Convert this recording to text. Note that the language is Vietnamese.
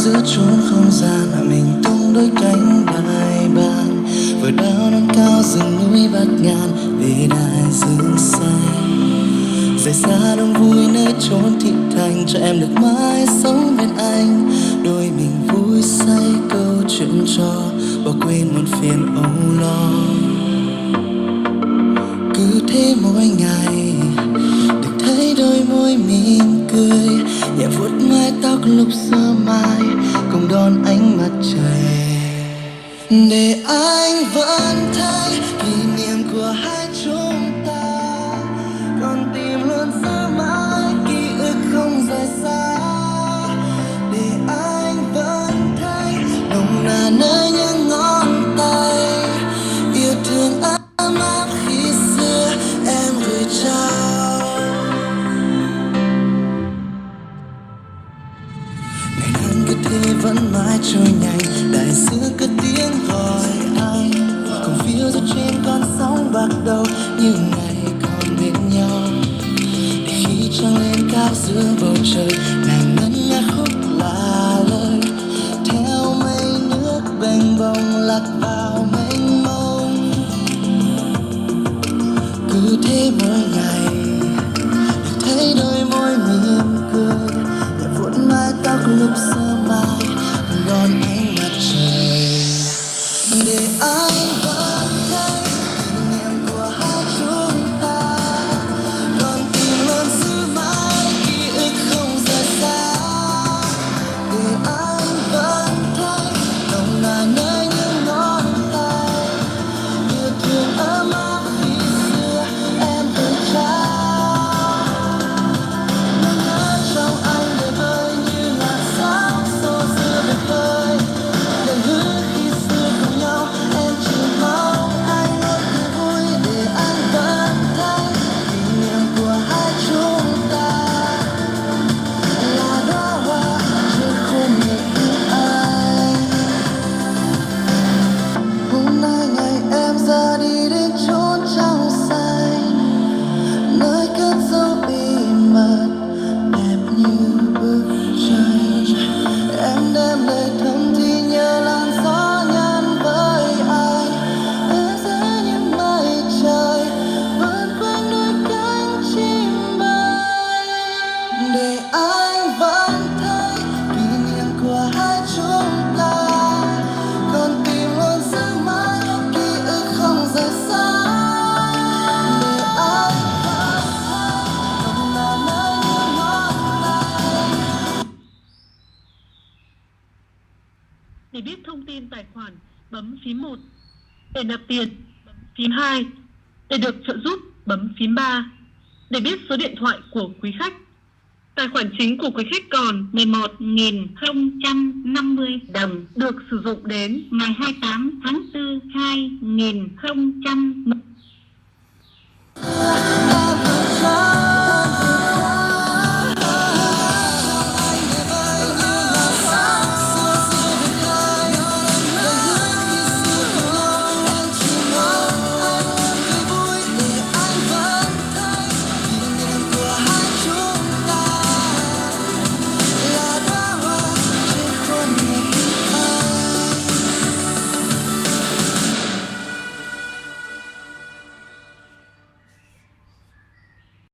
giữa chốn không gian mà mình tung đôi cánh bay bàn, vừa đao non cao rừng núi bát ngàn vì đại dương xanh. Rời xa đông vui nơi chốn thị thành, cho em được mãi sống bên anh. Đôi mình vui say câu chuyện trò, bỏ quên muôn phiền âu lo. Cứ thế mỗi ngày được thấy đôi môi mỉm cười, nhẹ vuốt mái tóc lúc sơ mai cùng đón ánh mặt trời. Để anh vẫn thấy kỷ niệm của hai chúng ta, còn tìm luôn giữ mãi ký ức không rời xa. Để anh vẫn thấy nồng nàn nơi những ngón tay, yêu thương ấm áp khi xưa em gửi trao. Ngày tháng cứ thế vẫn mãi trôi nhanh, đại dương cất tiếng gọi anh, cùng phiêu du trên con sóng bạc đầu như ngày còn bên nhau. Để khi trăng lên cao giữa bầu trời, nàng ngân nga khúc là lời, theo mây nước bềnh bồng lạc vào mênh mông. Cứ thế mỗi ngày được thấy đôi môi mỉm cười, nhẹ vuốt mái tóc lúc sơ mai đón ánh mặt trời. Để anh vẫn thấy kỷ niệm của hai chúng ta, còn tìm luôn giữ mãi ký ức không rời xa. Để anh vẫn thấy nồng nàn nơi những ngón tay, yêu thương ấm áp khi xưa em từng trao. Nâng ngỡ trong anh đời vơi như là sáng xô giữa biển khơi, để hứa khi xưa cùng nhau em chỉ mong anh luôn cười vui. Để anh vẫn thấy kỷ niệm của hai chúng ta là đóa hoa trên khuôn ngực anh. Hôm nay ngày em ra đi đến chốn trăng xanh, nơi cất dấu bí mật đẹp như bức tranh. Em đem lời thầm thì nhờ làn gió nhắn với anh, ở giữa những mây trời vươn quanh đôi cánh chim bay. Để anh vẫn thấy kỷ niệm của hai chúng ta, còn tìm luôn giữ mãi ký ức không rời xa. Để anh vẫn thấy nồng nàn nơi những ngón tay. Để biết thông tin tài khoản, bấm phím 1. Để nạp tiền, bấm phím 2. Để được trợ giúp, bấm phím 3. Để biết số điện thoại của quý khách. Tài khoản chính của quý khách còn 11.050 đồng, được sử dụng đến ngày 28 tháng 4 2000.